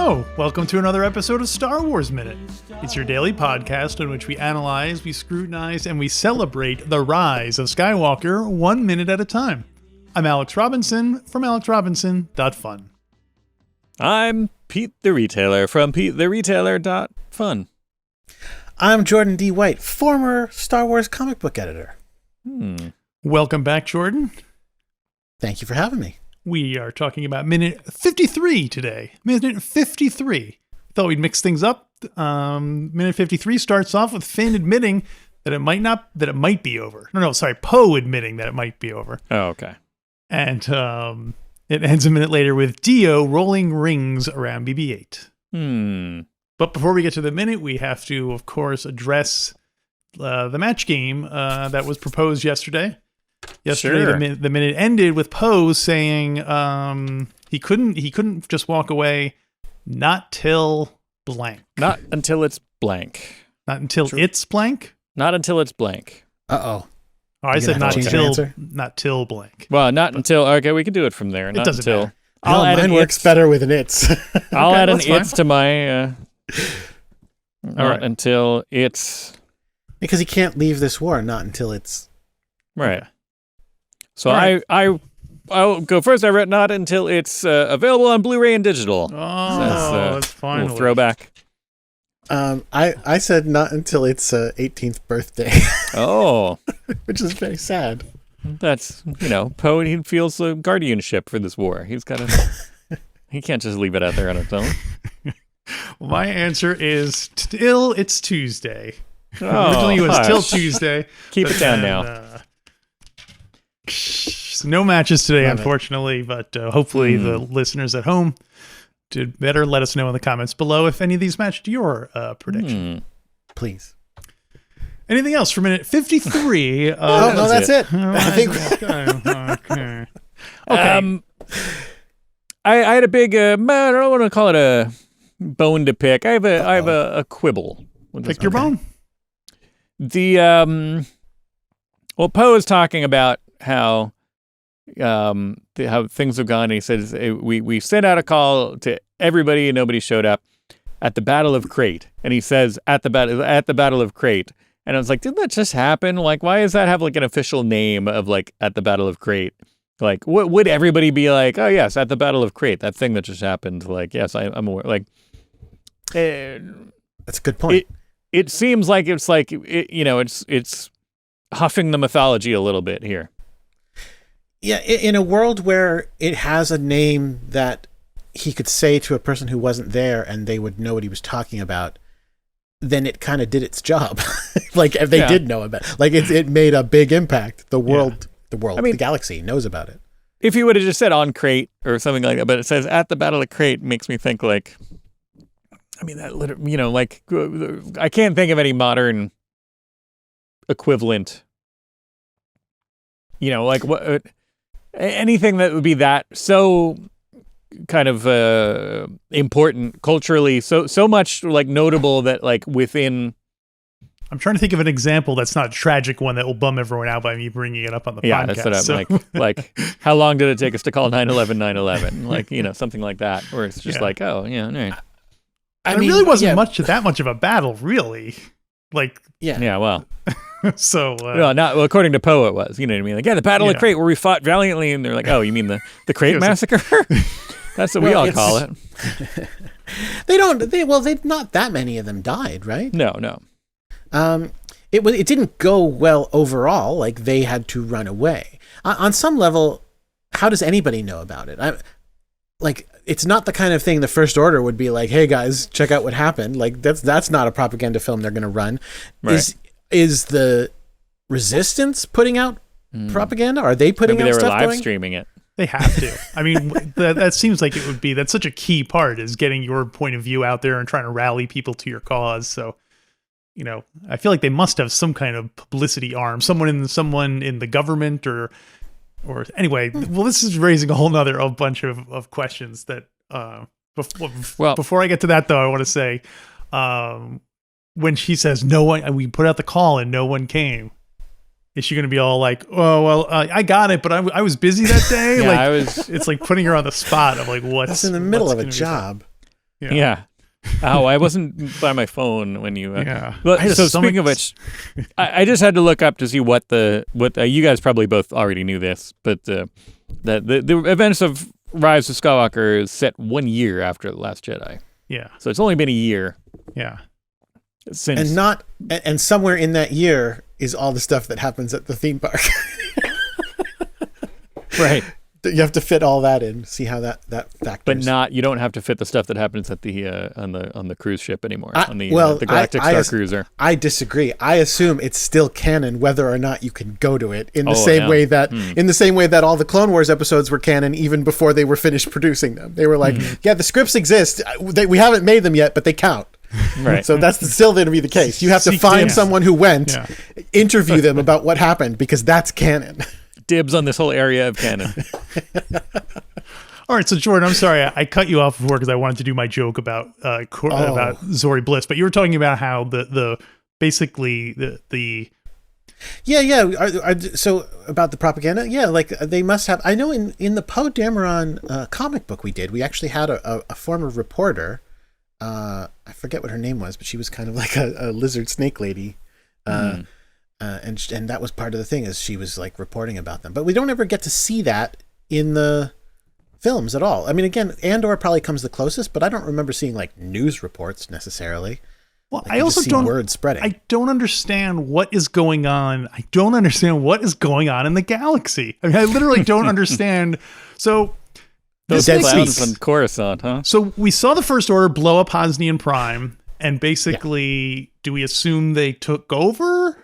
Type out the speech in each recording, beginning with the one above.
Hello! Welcome to another episode of Star Wars Minute. It's your daily podcast in which we analyze, we scrutinize, and we celebrate the rise of Skywalker 1 minute at a time. I'm Alex Robinson from alexrobinson.fun. I'm Pete the Retailer from PeteTheRetailer.fun. I'm Jordan D. White, former Star Wars comic book editor. Welcome back, Jordan. Thank you for having me. We are talking about minute 53 today. Minute 53. Thought we'd mix things up. Minute 53 starts off with Finn admitting that it might be over. Poe admitting that it might be over. Oh, okay. And it ends a minute later with Dio rolling rings around BB-8. But before we get to the minute, we have to, of course, address the match game that was proposed yesterday. Sure. The minute ended with Poe saying he couldn't just walk away, not till blank. Not until it's blank. Not until it's blank? Not until it's blank. Uh-oh. Oh, I said not till blank. Well, not until. Okay, we can do it from there. It doesn't matter. Mine works better with an it's. I'll add an it's to my. All right. Until it's. Because he can't leave this war, not until it's. Right. So right. I'll go first. I wrote not until it's available on Blu-ray and digital. Oh, that's fine. Throwback. I said not until its 18th birthday. Oh. Which is very sad. That's, Poe, he feels a guardianship for this war. He's got to, he can't just leave it out there on its own. Well, my answer is till it's Tuesday. Oh, originally it was till Tuesday. Keep it down now. No matches today, unfortunately, but hopefully the listeners at home did better. Let us know in the comments below if any of these matched your prediction. Please. Anything else for minute 53? No, that's it. I think. Okay. I had a big. I don't want to call it a bone to pick. I have a quibble. Pick your bone. Well, Poe is talking about how things have gone. And he says we sent out a call to everybody and nobody showed up at the Battle of Crate. And he says at the Battle of Crate. And I was like, didn't that just happen? Like, why does that have like an official name of like at the Battle of Crate? Like, what would everybody be like? Oh yes, at the Battle of Crate, that thing that just happened. Like, yes, I'm aware. Like, that's a good point. It seems like it's like it's huffing the mythology a little bit here. Yeah, in a world where it has a name that he could say to a person who wasn't there and they would know what he was talking about, then it kind of did its job. Like they did know about it. Like it made a big impact. The world, I mean, the galaxy knows about it. If you would have just said on Crate or something like that, but it says at the Battle of Crate, makes me think like, I mean, that literally, like I can't think of any modern equivalent. Like what anything that would be that so kind of important culturally, so much like notable that like within. I'm trying to think of an example that's not a tragic one that will bum everyone out by me bringing it up on the podcast. Yeah, that's what I'm like. How long did it take us to call 9/11 9/11? Like something like that, where it's just like, oh yeah, right. I mean, it really wasn't that much of a battle, really. Like well. So not according to Poe it was, you know what I mean? Like the Battle of Crate where we fought valiantly, and they're like, oh, you mean the Crate massacre? That's what we all call it. Not that many of them died, right? No. It didn't go well overall. Like they had to run away. On some level, how does anybody know about it? It's not the kind of thing the First Order would be like, hey guys, check out what happened. Like that's not a propaganda film they're going to run. Right. Is the Resistance putting out propaganda? Are they putting out stuff? Maybe they were live streaming it. They have to. I mean, that seems like it would be. That's such a key part is getting your point of view out there and trying to rally people to your cause. So, I feel like they must have some kind of publicity arm. Someone in the government or anyway. Well, this is raising a whole nother bunch of questions that. Before I get to that, though, I want to say. When she says no one, we put out the call and no one came. Is she going to be all like, oh, well, I got it, but I was busy that day? Yeah, it's like putting her on the spot of like, what's That's in the middle of a job. Yeah. Oh, I wasn't by my phone when you. Yeah. But, I had a so stomach- speaking of which, I just had to look up to see what you guys probably both already knew this, but the events of Rise of Skywalker is set 1 year after The Last Jedi. Yeah. So it's only been a year. Yeah. Since And somewhere in that year is all the stuff that happens at the theme park. right. You have to fit all that in, see how that factors. But you don't have to fit the stuff that happens at the on the cruise ship anymore. The Galactic Star Cruiser. I disagree. I assume it's still canon whether or not you can go to it in the same way that all the Clone Wars episodes were canon even before they were finished producing them. They were like, yeah, the scripts exist. We haven't made them yet, but they count. Right. So that's still going to be the case. You have to find someone who went, interview them about what happened, because that's canon. Dibs on this whole area of canon. All right, so Jordan, I'm sorry I cut you off before because I wanted to do my joke about Zorii Bliss, but you were talking about how the So about the propaganda, like they must have. I know in the Poe Dameron comic book we actually had a former reporter. I forget what her name was, but she was kind of like a lizard snake lady. And that was part of the thing, is she was like reporting about them, but we don't ever get to see that in the films at all. I mean, again, Andor probably comes the closest, but I don't remember seeing like news reports necessarily. Well, like, I also see don't word spreading. I don't understand what is going on. I don't understand what is going on in the galaxy. I mean, I literally don't understand. So those Dead clowns Space. on Coruscant, huh? So we saw the First Order blow up Hosnian Prime, and basically, do we assume they took over?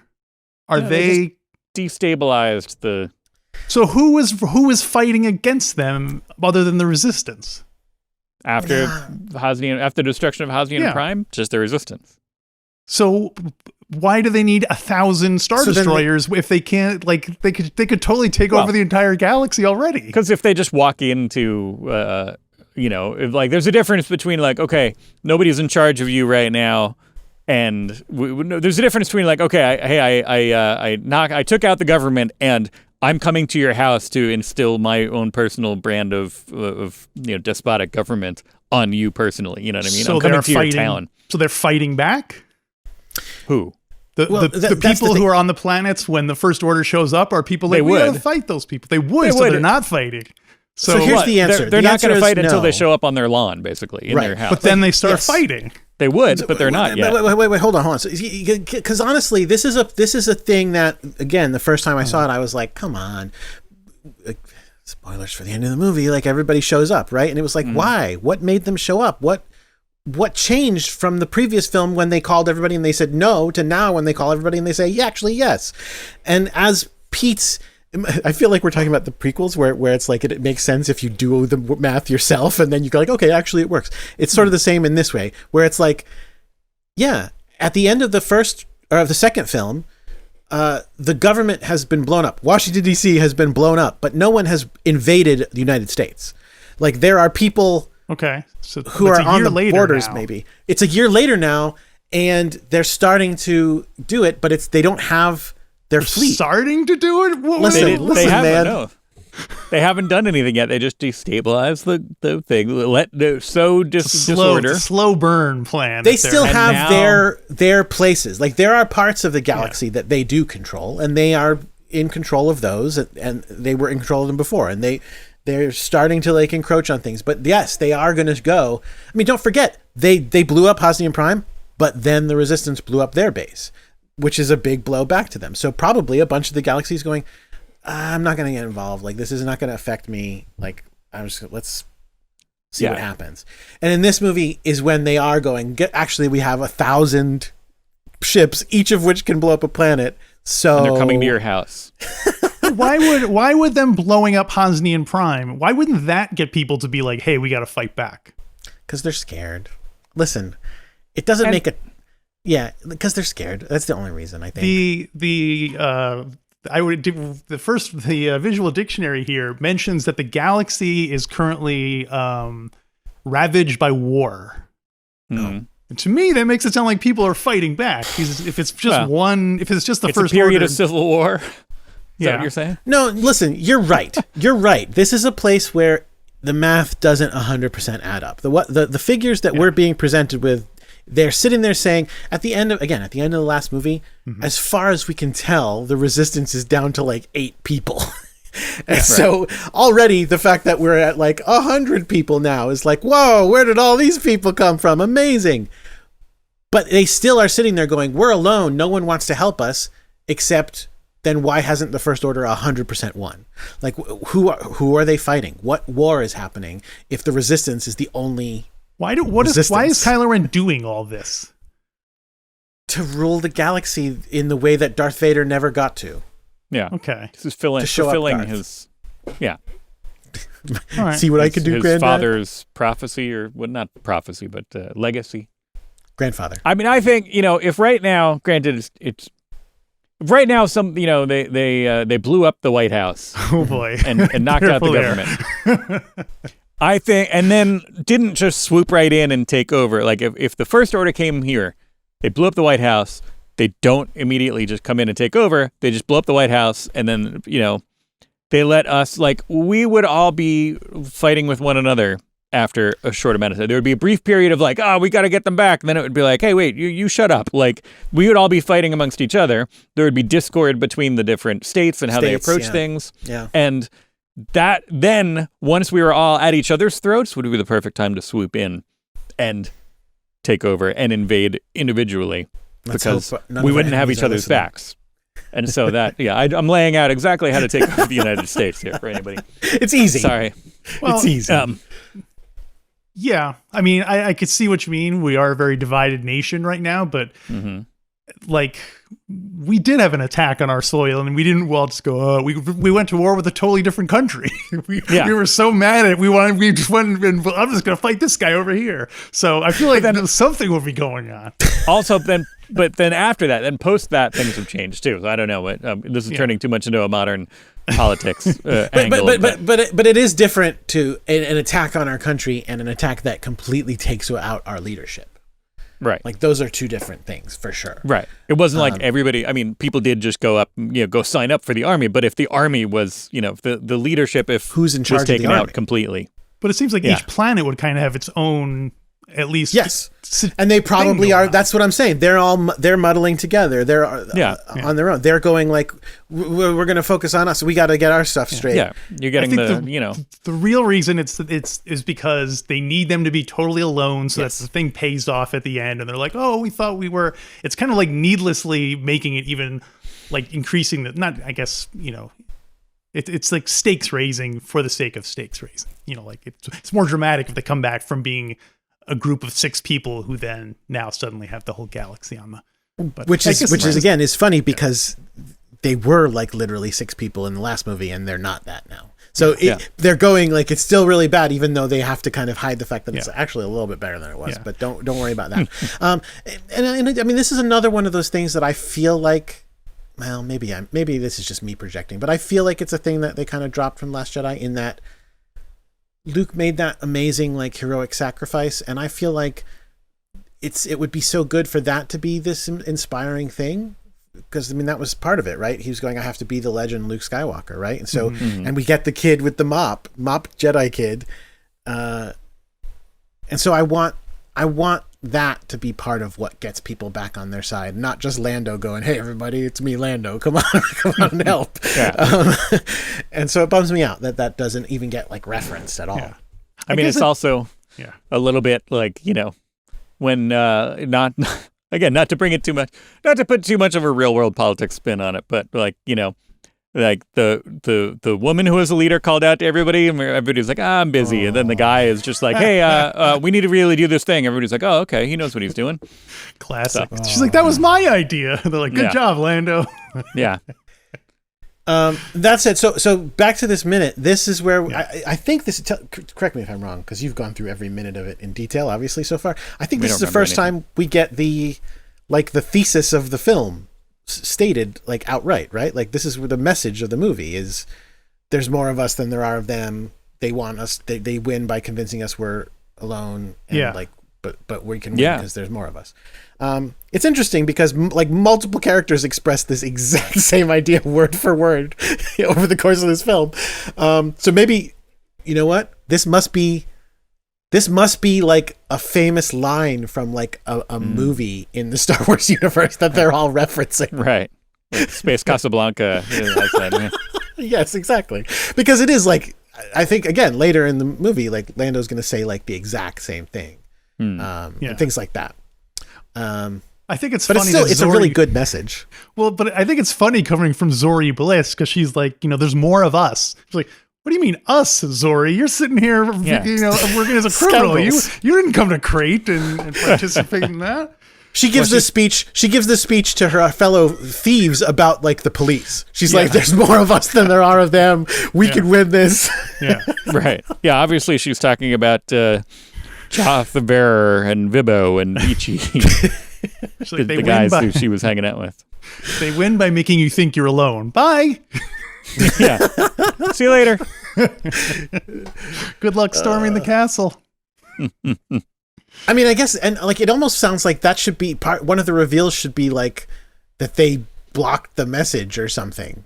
Are they destabilized the? So who is fighting against them other than the Resistance? After after destruction of Hosnian Prime, just the Resistance. So why do they need 1,000 Star Destroyers if they can't? Like they could totally take over the entire galaxy already. Because if they just walk into, there's a difference between like, okay, nobody's in charge of you right now. And there's a difference between like, okay, I took out the government and I'm coming to your house to instill my own personal brand of despotic government on you personally. You know what I mean? So I'm coming they're to fighting. Your town. So they're fighting back. Who? The people who are on the planets when the First Order shows up are people like, we gotta fight those people. They would. They're not fighting. So here's the answer. They're not going to fight until no. they show up on their lawn, basically, in their house. But then they start fighting. They would, but they're not yet. Wait, hold on. Because honestly, this is a thing that, again, the first time I saw it, I was like, come on. Spoilers for the end of the movie. Like, everybody shows up, right? And it was like, why? What made them show up? What changed from the previous film when they called everybody and they said no to now when they call everybody and they say, yeah, actually, yes. And as Pete's... I feel like we're talking about the prequels where it's like it makes sense if you do the math yourself and then you go like, okay, actually it works. It's sort of the same in this way, where it's like, yeah, at the end of the second film, the government has been blown up. Washington, D.C. has been blown up, but no one has invaded the United States. Like, there are people who are on the borders now. Maybe. It's a year later now, and they're starting to do it, but they don't have... They're starting to do it? Listen, man. No. They haven't done anything yet. They just destabilized the thing. Disorder. Slow burn plan. They still have their places. Like, there are parts of the galaxy that they do control, and they are in control of those, and they were in control of them before, and they're starting to like encroach on things. But yes, they are going to go. I mean, don't forget, they blew up Hosnian Prime, but then the Resistance blew up their base, which is a big blow back to them. So probably a bunch of the galaxies going, I'm not going to get involved. Like, this is not going to affect me. Like, let's see what happens. And in this movie is when they are going, actually, we have 1,000 ships, each of which can blow up a planet. So and they're coming to your house. Why would them blowing up Hosnian Prime? Why wouldn't that get people to be like, hey, we got to fight back? Because they're scared. Listen, it doesn't make a... Yeah, because they're scared. That's the only reason, I think. The visual dictionary here mentions that the galaxy is currently ravaged by war. Mm-hmm. And to me, that makes it sound like people are fighting back. If it's just the first period order, of civil war. Is that what you're saying? No, listen, you're right. You're right. This is a place where the math doesn't 100% add up. The figures that we're being presented with, they're sitting there saying at the end of the last movie, as far as we can tell, the resistance is down to like 8 people. And so already the fact that we're at like 100 people now is like, whoa, where did all these people come from? Amazing. But they still are sitting there going, we're alone. No one wants to help us, except then why hasn't the First Order 100% won? Like, who are they fighting? What war is happening if the resistance is the only why is Kylo Ren doing all this? To rule the galaxy in the way that Darth Vader never got to. Yeah. Okay. This is fulfilling his. Yeah. All right. See what I can do, his Granddad? father's prophecy, or well, not prophecy, but legacy. Grandfather. I mean, I think, if right now, granted, it's right now, they blew up the White House. Oh boy. and knocked out the government. I think, and then didn't just swoop right in and take over. Like if the First Order came here, they blew up the White House. They don't immediately just come in and take over. They just blow up the White House, and then, they let us, like, we would all be fighting with one another after a short amount of time. There would be a brief period of like, we got to get them back. And then it would be like, hey, wait, you shut up. Like, we would all be fighting amongst each other. There would be discord between the different states and how they approach things. Yeah. And that then, once we were all at each other's throats, would be the perfect time to swoop in and take over and invade individually. Because we wouldn't have each other's backs. And so that, I'm laying out exactly how to take over the United States here for anybody. It's easy. Sorry. Well, it's easy. Yeah. I mean, I could see what you mean. We are a very divided nation right now, but like, we did have an attack on our soil, and we didn't just go, we went to war with a totally different country. we were so mad at it. We just went and I'm just going to fight this guy over here. So I feel like something will be going on. Also, but then after that, then post that, things have changed too. So I don't know what this is turning too much into a modern politics angle. But it is different to an attack on our country and an attack that completely takes out our leadership. Right. Like, those are two different things for sure. Right. It wasn't like everybody, I mean, people did just go up, go sign up for the army. But if the army was, the leadership, who's in charge was taken of the army? out completely. But it seems like each planet would kind of have its own, at least. Yes. And they probably are. That's what I'm saying. They're muddling together. They're on their own. They're going like, we're going to focus on us. We got to get our stuff straight. Yeah. You're getting the real reason it's because they need them to be totally alone so that the thing pays off at the end. And they're like, oh, we thought we were. It's kind of like needlessly making it even like increasing it's like stakes raising for the sake of stakes raising. Like it's more dramatic if they come back from being a group of 6 people who then now suddenly have the whole galaxy on the. But which is again is funny because they were like literally 6 people in the last movie, and they're not that now. So they're going like it's still really bad, even though they have to kind of hide the fact that it's actually a little bit better than it was. But don't worry about that. and I mean, this is another one of those things that I feel like. Well, maybe this is just me projecting, but I feel like it's a thing that they kind of dropped from Last Jedi, in that Luke made that amazing like heroic sacrifice, and I feel like it would be so good for that to be this inspiring thing, because I mean that was part of it, right? He was going, I have to be the legend Luke Skywalker, right? And so and we get the kid with the mop Jedi kid, and so I want that to be part of what gets people back on their side, not just Lando going, hey everybody, it's me, Lando, come on and help. And so it bums me out that doesn't even get like referenced at all. I mean, it's also a little bit like, when not to bring it too much, not to put too much of a real world politics spin on it, but like, like the woman who was a leader called out to everybody, and everybody's like, I'm busy. And then the guy is just like, hey, we need to really do this thing. Everybody's like, oh, okay, he knows what he's doing. Classic. So, she's like, that was my idea. They're like, good job, Lando. Yeah. That's it. So back to this minute. This is where I think this. Correct me if I'm wrong, because you've gone through every minute of it in detail, obviously so far. I think this is the first time we get the thesis of the film stated like outright, right? Like, this is where the message of the movie is: there's more of us than there are of them. They want us. They win by convincing us we're alone. And but we can win because there's more of us. It's interesting because like multiple characters express this exact same idea word for word over the course of this film. So maybe you know what? This must be like a famous line from like a movie in the Star Wars universe that they're all referencing. Right. Like Space Casablanca. Has that, yeah. Yes, exactly. Because it is like, I think, again, later in the movie, like Lando's going to say like the exact same thing. And things like that. I think it's but funny. It's a really good message. Well, but I think it's funny coming from Zorii Bliss because she's like, there's more of us. She's like, what do you mean us, Zorii? You're sitting here, working as a criminal. You didn't come to Crate and participate in that. She gives this speech. She gives this speech to her fellow thieves about like the police. She's like, "There's more of us than there are of them. We can win this." Yeah, right. Yeah, obviously she's talking about Choth the Bearer and Vibbo and Ichi, like, the guys who she was hanging out with. They win by making you think you're alone. Bye. Yeah. See you later. Good luck storming the castle. I mean, I guess, and like, it almost sounds like that should be one of the reveals should be like that they blocked the message or something.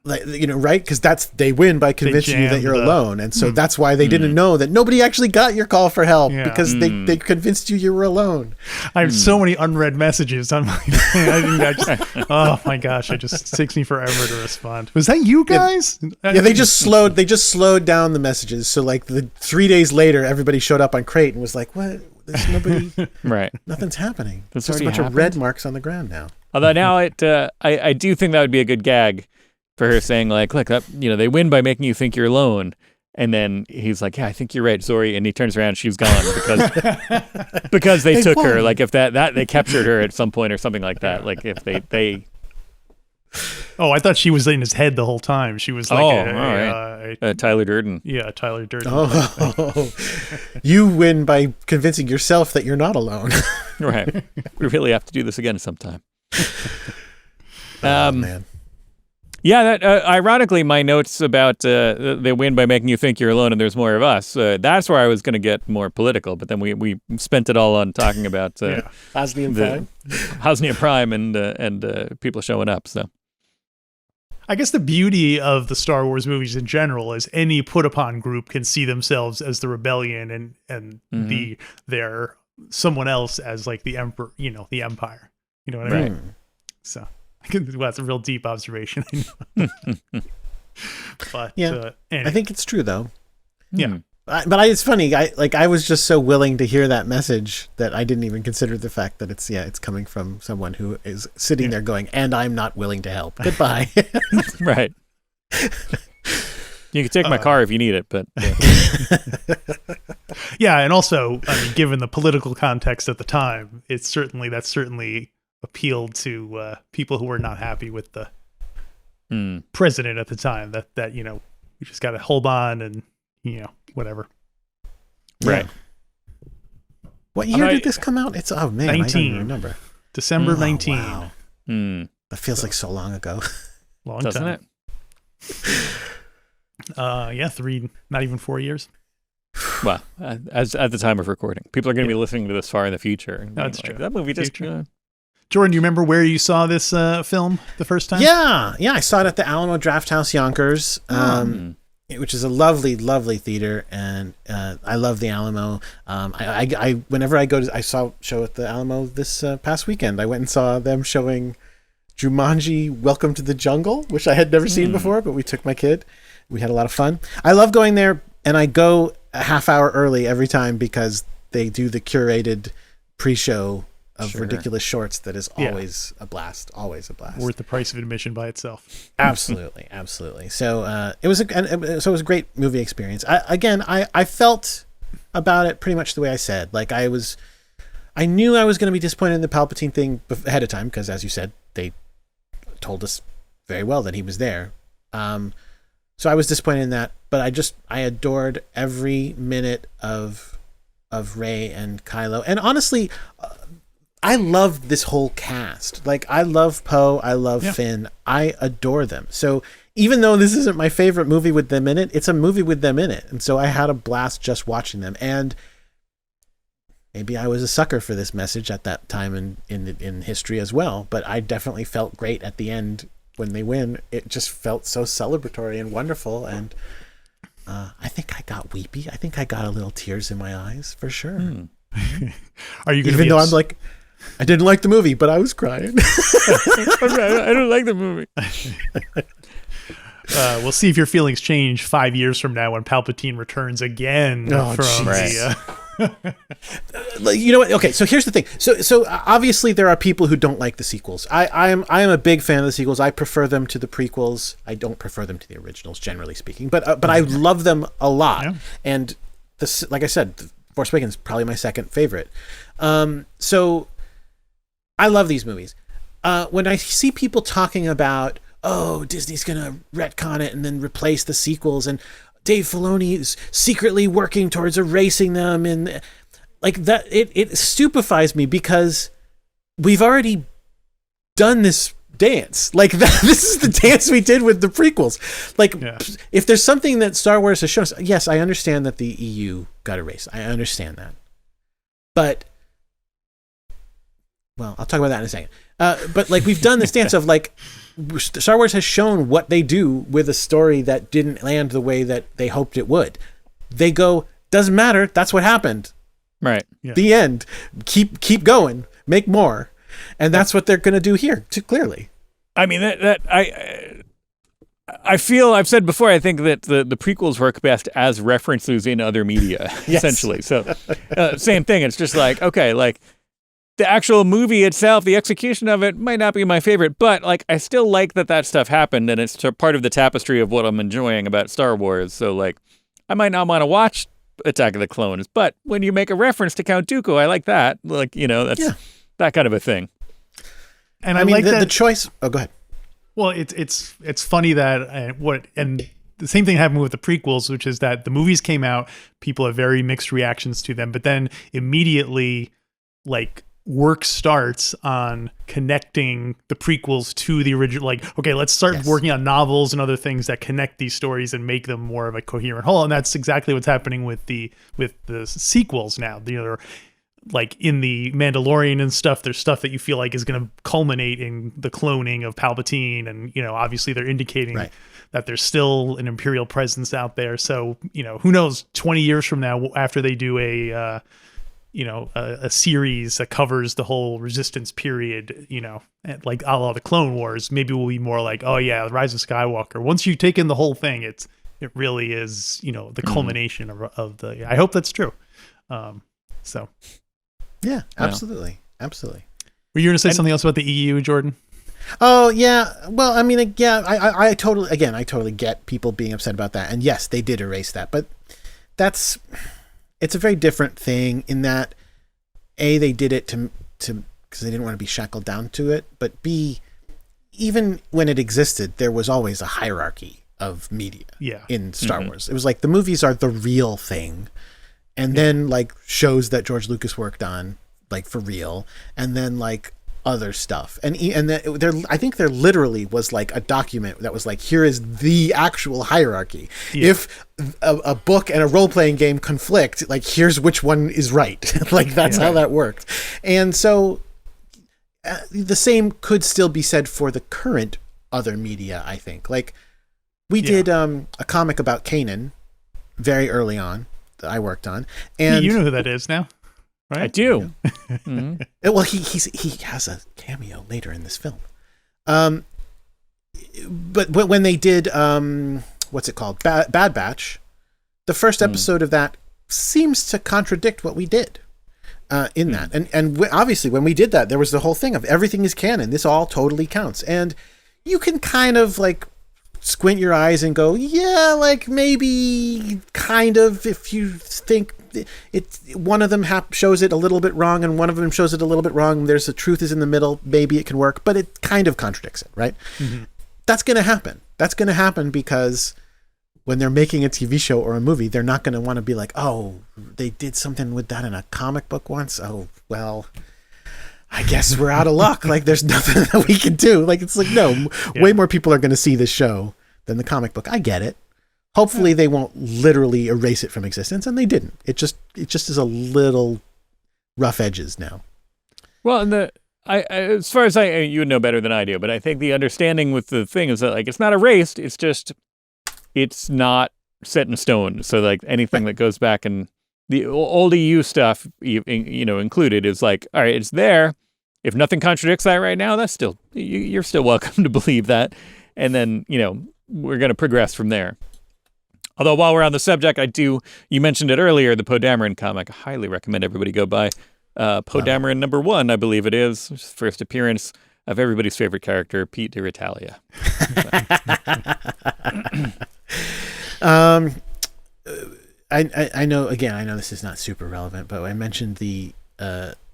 Like, right? Because they win by convincing you that you're alone. And so that's why they didn't know that nobody actually got your call for help because they convinced you were alone. I have so many unread messages on my thing. Oh my gosh, it just takes me forever to respond. Was that you guys? Yeah, they just slowed down the messages. So like 3 days later, everybody showed up on Crate and was like, what? There's nobody. Right. Nothing's happening. That's There's just a bunch of red marks on the ground now. Although now I do think that would be a good gag. For her saying like, look, they win by making you think you're alone, and then he's like, yeah, I think you're right, Zorii, and he turns around, she's gone because they took her. Like if that they captured her at some point or something like that. Like if they. Oh, I thought she was in his head the whole time. She was like, Tyler Durden. Yeah, Tyler Durden. Oh, you win by convincing yourself that you're not alone. Right. We really have to do this again sometime. Oh man. Yeah, that ironically, my notes about they win by making you think you're alone and there's more of us. That's where I was going to get more political, but then we spent it all on talking about Hosnian Prime and people showing up. So, I guess the beauty of the Star Wars movies in general is any put upon group can see themselves as the rebellion and their someone else as like the emperor, the empire. You know what I mean? So. Well, that's a real deep observation. But anyway. I think it's true though. Yeah. It's funny. I was just so willing to hear that message that I didn't even consider the fact that it's coming from someone who is sitting there going, and I'm not willing to help. Goodbye. Right. You can take my car if you need it, but yeah, and also, I mean, given the political context at the time, that's certainly appealed to people who were not happy with the president at the time. That you just got to hold on and whatever. Right. What year did this come out? It's 19. I don't even remember. December 19. Wow. That feels like so long ago. Long Doesn't time. It? Not even 4 years. Well, as at the time of recording, people are going to be listening to this far in the future. That's true. That movie just. Jordan, do you remember where you saw this film the first time? Yeah, I saw it at the Alamo Drafthouse, Yonkers, which is a lovely, lovely theater, and I love the Alamo. Whenever I saw a show at the Alamo this past weekend. I went and saw them showing Jumanji: Welcome to the Jungle, which I had never seen before, but we took my kid. We had a lot of fun. I love going there, and I go a half hour early every time because they do the curated pre-show of ridiculous shorts that is always a blast. Worth the price of admission by itself. Absolutely. So it was a great movie experience. I felt about it pretty much the way I said. Like I knew I was going to be disappointed in the Palpatine thing ahead of time because, as you said, they told us very well that he was there. So I was disappointed in that, but I adored every minute of Rey and Kylo, and honestly. I love this whole cast. Like, I love Poe. I love Finn. I adore them. So even though this isn't my favorite movie with them in it, it's a movie with them in it. And so I had a blast just watching them. And maybe I was a sucker for this message at that time in history as well. But I definitely felt great at the end when they win. It just felt so celebratory and wonderful. And I think I got weepy. I think I got a little tears in my eyes for sure. Are you going to Even though I'm like, I didn't like the movie, but I was crying. I don't like the movie. We'll see if your feelings change 5 years from now when Palpatine returns again from Like, you know what? Okay, so here's the thing. So obviously there are people who don't like the sequels. I am a big fan of the sequels. I prefer them to the prequels. I don't prefer them to the originals, generally speaking. But I love them a lot. Yeah. And this, like I said, The Force Awakens is probably my second favorite. So I love these movies. When I see people talking about, oh, Disney's gonna retcon it and then replace the sequels, and Dave Filoni is secretly working towards erasing them, and like that, it stupefies me because we've already done this dance. Like this is the dance we did with the prequels. Like, if there's something that Star Wars has shown us, yes, I understand that the EU got erased. I understand that, but well, I'll talk about that in a second. But like, we've done this dance of like, Star Wars has shown what they do with a story that didn't land the way that they hoped it would. They go, doesn't matter. That's what happened. Right. Yeah. The end. Keep going. Make more. And that's what they're going to do here, too, clearly. I mean, I feel, I've said before, I think that the prequels work best as references in other media, essentially. So same thing. It's just like, okay, like, the actual movie itself, the execution of it might not be my favorite, but like I still like that stuff happened, and it's part of the tapestry of what I'm enjoying about Star Wars. So like, I might not want to watch Attack of the Clones, but when you make a reference to Count Dooku, I like that. Like, you know, that's that kind of a thing. And I mean, like the choice. Oh, go ahead. Well, it's funny that and the same thing happened with the prequels, which is that the movies came out, people have very mixed reactions to them, but then immediately, like, work starts on connecting the prequels to the original. Like, okay, let's start working on novels and other things that connect these stories and make them more of a coherent whole. And that's exactly what's happening with the sequels now. You know, like in the Mandalorian and stuff, there's stuff that you feel like is going to culminate in the cloning of Palpatine, and you know, obviously they're indicating that there's still an Imperial presence out there. So, you know, who knows? 20 years from now, after they do a series that covers the whole Resistance period, you know, like a la the Clone Wars, maybe we'll be more like, oh yeah, the Rise of Skywalker. Once you take in the whole thing, it really is, you know, the culmination of the. I hope that's true. So, yeah, absolutely, absolutely. Were you going to say something else about the EU, Jordan? Oh yeah, well, I mean, yeah, I totally get people being upset about that, and yes, they did erase that, but it's a very different thing in that A, they did it to because they didn't want to be shackled down to it, but B, even when it existed, there was always a hierarchy of media in Star Wars. It was like the movies are the real thing, and then like shows that George Lucas worked on, like for real, and then like other stuff, and there I think there literally was like a document that was like, here is the actual hierarchy. If a book and a role-playing game conflict, like here's which one is right. Like that's how that worked. And so the same could still be said for the current other media, I think. Like we did a comic about Kanan very early on that I worked on, and you know who that is now. Right? I do. Well, he has a cameo later in this film. But when they did what's it called, Bad Batch, the first episode of that seems to contradict what we did in that. And obviously when we did that, there was the whole thing of everything is canon. This all totally counts. And you can kind of like squint your eyes and go, yeah, like maybe kind of, if you think it's one of them shows it a little bit wrong and one of them shows it a little bit wrong, there's the truth is in the middle, maybe it can work, but it kind of contradicts it, right? That's going to happen because when they're making a TV show or a movie, they're not going to want to be like, oh, they did something with that in a comic book once, oh well, I guess we're out of luck. Like there's nothing that we can do. Like it's like, no, way more people are going to see this show than the comic book. I get it. Hopefully they won't literally erase it from existence, and they didn't. It just is a little rough edges now. Well, and as far as you would know better than I do, but I think the understanding with the thing is that like it's not erased. It's just it's not set in stone. So like anything that goes back and the old EU stuff, included, is like, all right, it's there. If nothing contradicts that right now, that's still, you're still welcome to believe that. And then, we're going to progress from there. Although while we're on the subject, you mentioned it earlier, the Poe Dameron comic. I highly recommend everybody go buy Poe Dameron #1, I believe it is. First appearance of everybody's favorite character, Pete d'Italia. I know this is not super relevant, but I mentioned the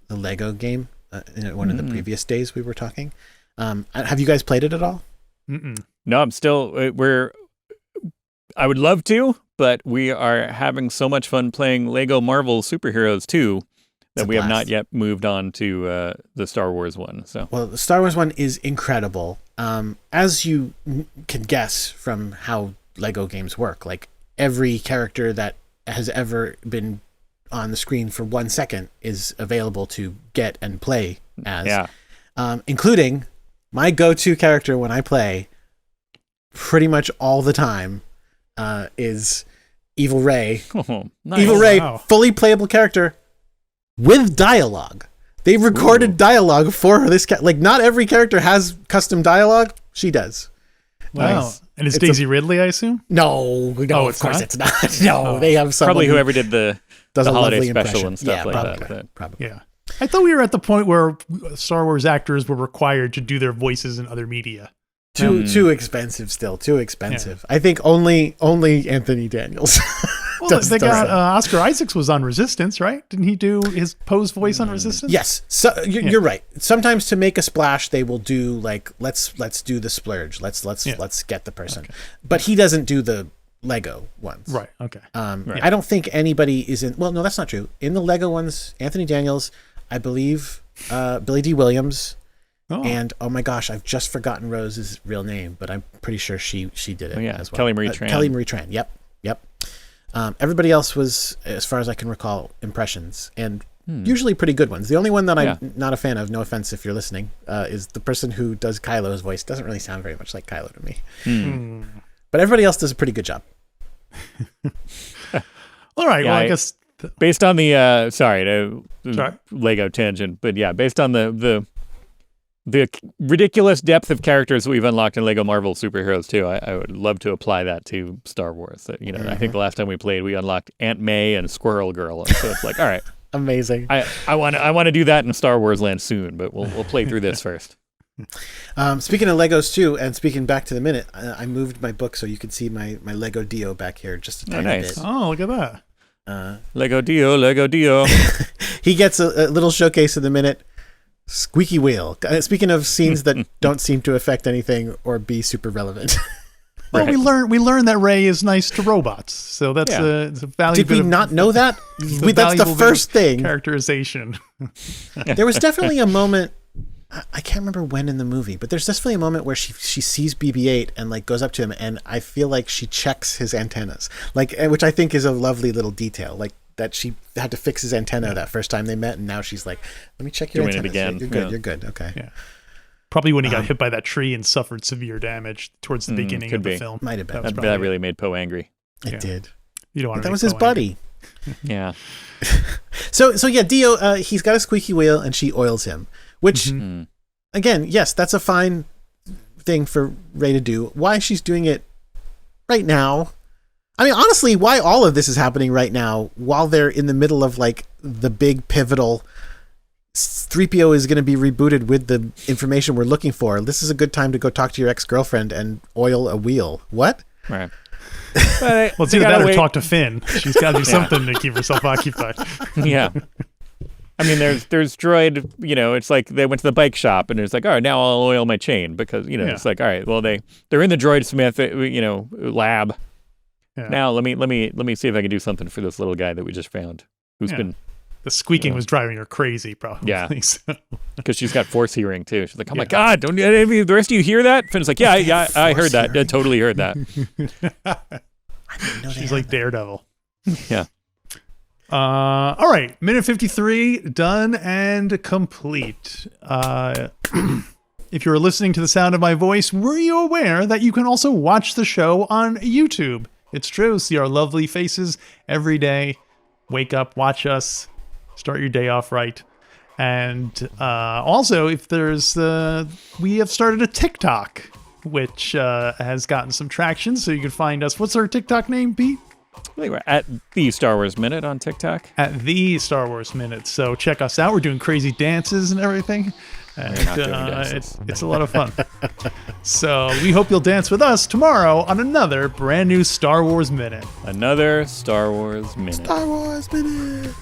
Lego game in one of the previous days we were talking. Have you guys played it at all? Mm-mm. No, I'm still, I would love to, but we are having so much fun playing Lego Marvel Superheroes 2 that we have not yet moved on to the Star Wars one. So, well, the Star Wars one is incredible. As you can guess from how Lego games work, like every character that has ever been on the screen for 1 second is available to get and play as, including my go-to character when I play pretty much all the time is Evil Ray. Oh, nice. Evil Ray, fully playable character with dialogue. They recorded dialogue for this. Like, not every character has custom dialogue. She does. Wow. Nice. And it's Daisy Ridley, I assume? No, of course it's not. No, they have someone probably whoever did the holiday special and stuff probably, that. Probably. Yeah. I thought we were at the point where Star Wars actors were required to do their voices in other media. Too expensive still. Too expensive. Yeah. I think only Anthony Daniels. Well, they got Oscar Isaacs was on Resistance, right? Didn't he do his Poe's voice on Resistance? Yes. So you're right. Sometimes to make a splash, they will do like let's do the splurge. Let's get the person. Okay. But he doesn't do the Lego ones. Right. Okay. I don't think anybody is in. Well, no, that's not true. In the Lego ones, Anthony Daniels, I believe, Billy D. Williams. Oh. And oh my gosh, I've just forgotten Rose's real name, but I'm pretty sure she did it as well. Kelly Marie Tran. Kelly Marie Tran. Yep. Everybody else was, as far as I can recall, impressions, and usually pretty good ones. The only one that I'm not a fan of, no offense if you're listening, is the person who does Kylo's voice. Doesn't really sound very much like Kylo to me. But everybody else does a pretty good job. All right. Well, I guess based on the Lego tangent, but based on the ridiculous depth of characters we've unlocked in Lego Marvel Superheroes 2, I would love to apply that to Star Wars. I think the last time we played, we unlocked Aunt May and Squirrel Girl, and so it's like, all right, amazing. I want to do that in Star Wars land soon, but we'll play through this first. Speaking of Legos too, and speaking back to the minute, I moved my book so you can see my Lego Dio back here just a tiny bit. Oh, look at that. Lego Dio. He gets a little showcase in the minute. Squeaky wheel. Speaking of scenes that don't seem to affect anything or be super relevant. Well, we learned that Rey is nice to robots, so that's a valuable. Did we not know that? That's the first thing. Characterization. There was definitely a moment. I can't remember when in the movie, but there's definitely a moment where she sees BB-8 and like goes up to him, and I feel like she checks his antennas, like, which I think is a lovely little detail, like that she had to fix his antenna that first time they met, and now she's like, let me check your antennas. It again. You're good. You're good. Okay. Yeah. Probably when he got hit by that tree and suffered severe damage towards the beginning of the film. Might have been. That really made Poe angry. It did. You don't want to. That was his buddy. Yeah. So Dio, he's got a squeaky wheel, and she oils him. Which, again, yes, that's a fine thing for Rey to do. Why she's doing it right now? I mean, honestly, why all of this is happening right now while they're in the middle of like the big pivotal 3PO is going to be rebooted with the information we're looking for. This is a good time to go talk to your ex-girlfriend and oil a wheel. What? Right. Well, it's either that or talk to Finn. She's got to do something to keep herself occupied. Yeah. I mean, there's Droid, it's like they went to the bike shop and it's like, all right, now I'll oil my chain because, it's like, all right, well, they're in the Droid Smith, lab. Yeah. Now let me see if I can do something for this little guy that we just found who's been. The squeaking was driving her crazy, probably. Yeah, because she's got force hearing too. She's like, "Oh my god, don't the rest of you hear that?" Finn's like, "Yeah, I heard that. I totally heard that." She's like Daredevil. Yeah. All right, minute 53 done and complete. If you're listening to the sound of my voice, were you aware that you can also watch the show on YouTube? It's true. See our lovely faces every day. Wake up, watch us, start your day off right. And also, if there's, we have started a TikTok, which has gotten some traction. So you can find us. What's our TikTok name, Pete? I think we're at the Star Wars Minute on TikTok. At the Star Wars Minute. So check us out. We're doing crazy dances and everything. And We're not doing dances. it's a lot of fun. So we hope you'll dance with us tomorrow on another brand new Star Wars Minute. Another Star Wars Minute. Star Wars Minute.